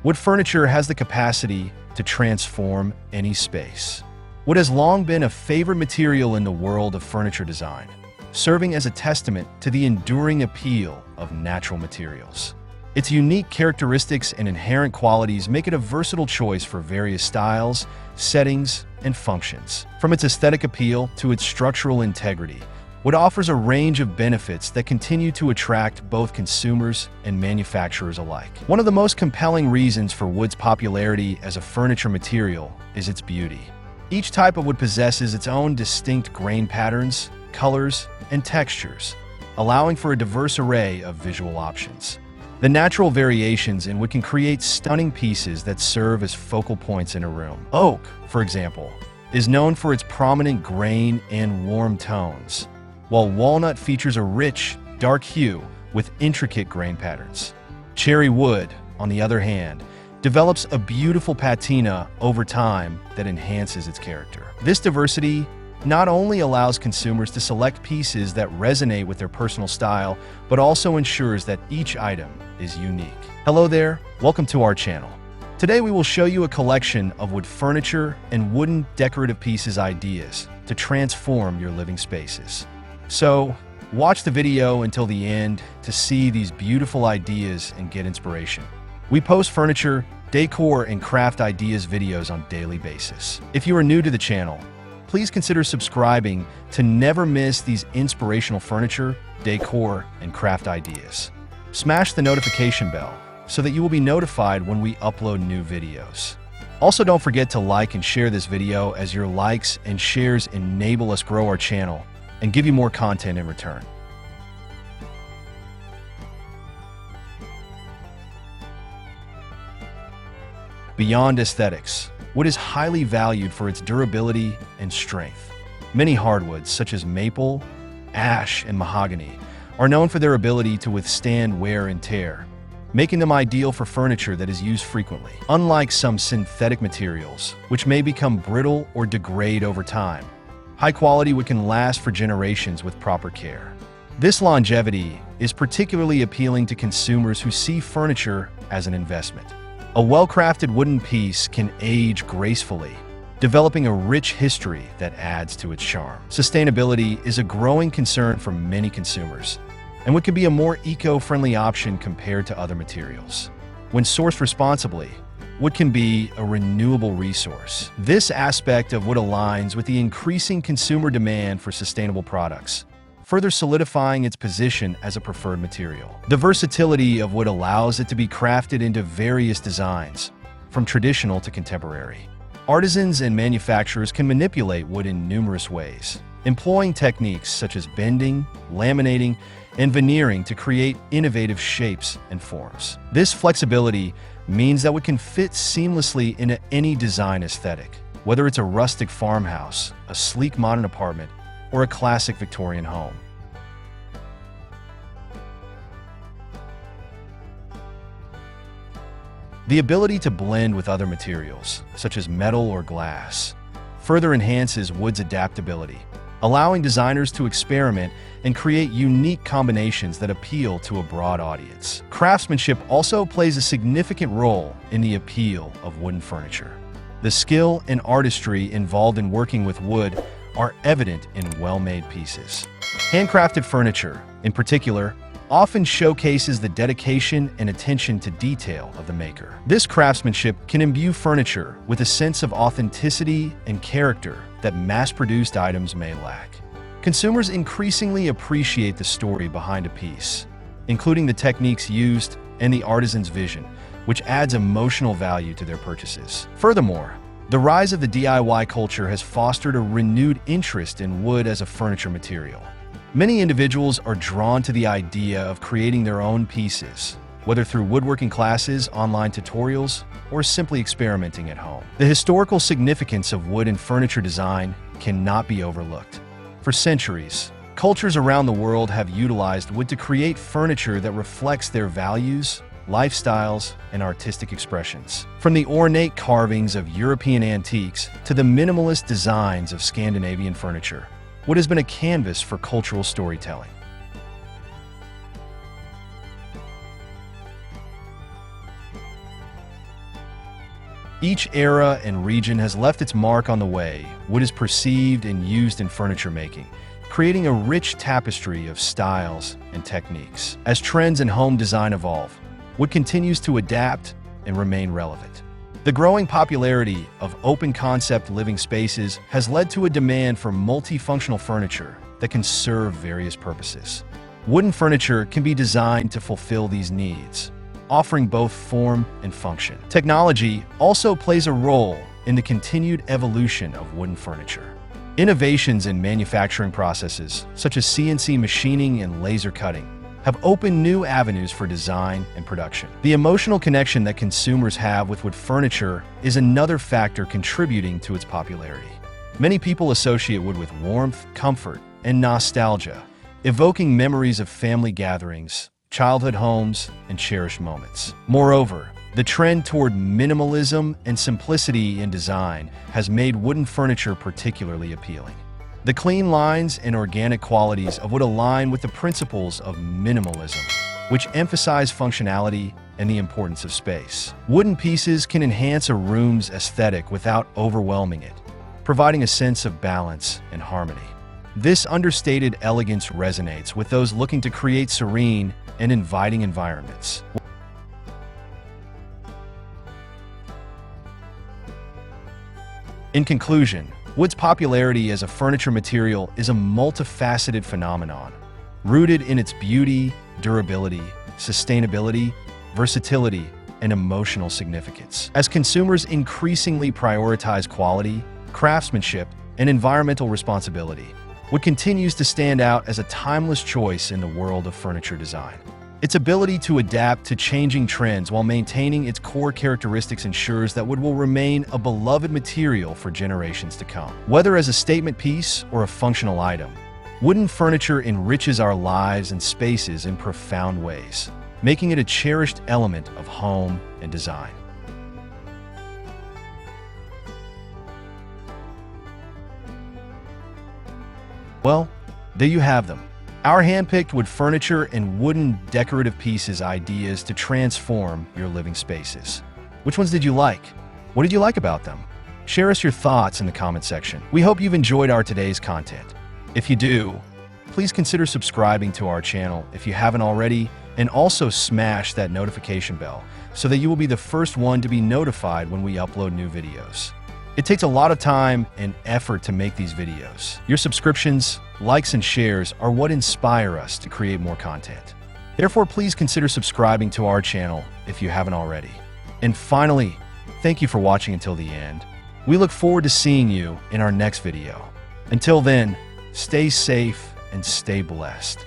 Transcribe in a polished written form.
Wood furniture has the capacity to transform any space. Wood has long been a favorite material in the world of furniture design, serving as a testament to the enduring appeal of natural materials. Its unique characteristics and inherent qualities make it a versatile choice for various styles, settings, and functions. From its aesthetic appeal to its structural integrity, wood offers a range of benefits that continue to attract both consumers and manufacturers alike. One of the most compelling reasons for wood's popularity as a furniture material is its beauty. Each type of wood possesses its own distinct grain patterns, colors, and textures, allowing for a diverse array of visual options. The natural variations in wood can create stunning pieces that serve as focal points in a room. Oak, for example, is known for its prominent grain and warm tones, while walnut features a rich, dark hue with intricate grain patterns. Cherry wood, on the other hand, develops a beautiful patina over time that enhances its character. This diversity not only allows consumers to select pieces that resonate with their personal style, but also ensures that each item is unique. Hello there, welcome to our channel. Today we will show you a collection of wood furniture and wooden decorative pieces ideas to transform your living spaces. So, watch the video until the end to see these beautiful ideas and get inspiration. We post furniture, decor, and craft ideas videos on a daily basis. If you are new to the channel, please consider subscribing to never miss these inspirational furniture, decor, and craft ideas. Smash the notification bell so that you will be notified when we upload new videos. Also, don't forget to like and share this video, as your likes and shares enable us grow our channel and give you more content in return. Beyond aesthetics, wood is highly valued for its durability and strength. Many hardwoods, such as maple, ash, and mahogany, are known for their ability to withstand wear and tear, making them ideal for furniture that is used frequently. Unlike some synthetic materials, which may become brittle or degrade over time, high-quality wood can last for generations with proper care. This longevity is particularly appealing to consumers who see furniture as an investment. A well-crafted wooden piece can age gracefully, developing a rich history that adds to its charm. Sustainability is a growing concern for many consumers, and wood can be a more eco-friendly option compared to other materials. When sourced responsibly, wood can be a renewable resource. This aspect of wood aligns with the increasing consumer demand for sustainable products, further solidifying its position as a preferred material. The versatility of wood allows it to be crafted into various designs, from traditional to contemporary. Artisans and manufacturers can manipulate wood in numerous ways, employing techniques such as bending, laminating, and veneering to create innovative shapes and forms. This flexibility means that wood can fit seamlessly into any design aesthetic, whether it's a rustic farmhouse, a sleek modern apartment, or a classic Victorian home. The ability to blend with other materials, such as metal or glass, further enhances wood's adaptability, allowing designers to experiment and create unique combinations that appeal to a broad audience. Craftsmanship also plays a significant role in the appeal of wooden furniture. The skill and artistry involved in working with wood are evident in well-made pieces. Handcrafted furniture, in particular, often showcases the dedication and attention to detail of the maker. This craftsmanship can imbue furniture with a sense of authenticity and character that mass-produced items may lack. Consumers increasingly appreciate the story behind a piece, including the techniques used and the artisan's vision, which adds emotional value to their purchases. Furthermore, the rise of the DIY culture has fostered a renewed interest in wood as a furniture material. Many individuals are drawn to the idea of creating their own pieces, whether through woodworking classes, online tutorials, or simply experimenting at home. The historical significance of wood in furniture design cannot be overlooked. For centuries, cultures around the world have utilized wood to create furniture that reflects their values, lifestyles, and artistic expressions. From the ornate carvings of European antiques to the minimalist designs of Scandinavian furniture, wood has been a canvas for cultural storytelling. Each era and region has left its mark on the way wood is perceived and used in furniture making, creating a rich tapestry of styles and techniques. As trends in home design evolve, wood continues to adapt and remain relevant. The growing popularity of open-concept living spaces has led to a demand for multifunctional furniture that can serve various purposes. Wooden furniture can be designed to fulfill these needs, offering both form and function. Technology also plays a role in the continued evolution of wooden furniture. Innovations in manufacturing processes, such as CNC machining and laser cutting, have opened new avenues for design and production. The emotional connection that consumers have with wood furniture is another factor contributing to its popularity. Many people associate wood with warmth, comfort, and nostalgia, evoking memories of family gatherings, childhood homes, and cherished moments. Moreover, the trend toward minimalism and simplicity in design has made wooden furniture particularly appealing. The clean lines and organic qualities of wood align with the principles of minimalism, which emphasize functionality and the importance of space. Wooden pieces can enhance a room's aesthetic without overwhelming it, providing a sense of balance and harmony. This understated elegance resonates with those looking to create serene and inviting environments. In conclusion, wood's popularity as a furniture material is a multifaceted phenomenon, rooted in its beauty, durability, sustainability, versatility, and emotional significance. As consumers increasingly prioritize quality, craftsmanship, and environmental responsibility, wood continues to stand out as a timeless choice in the world of furniture design. Its ability to adapt to changing trends while maintaining its core characteristics ensures that wood will remain a beloved material for generations to come. Whether as a statement piece or a functional item, wooden furniture enriches our lives and spaces in profound ways, making it a cherished element of home and design. Well, there you have them. Our hand-picked wood furniture and wooden decorative pieces ideas to transform your living spaces. Which ones did you like? What did you like about them? Share us your thoughts in the comment section. We hope you've enjoyed our today's content. If you do, please consider subscribing to our channel if you haven't already, and also smash that notification bell so that you will be the first one to be notified when we upload new videos. It takes a lot of time and effort to make these videos. Your subscriptions, likes, and shares are what inspire us to create more content. Therefore, please consider subscribing to our channel if you haven't already. And finally, thank you for watching until the end. We look forward to seeing you in our next video. Until then, stay safe and stay blessed.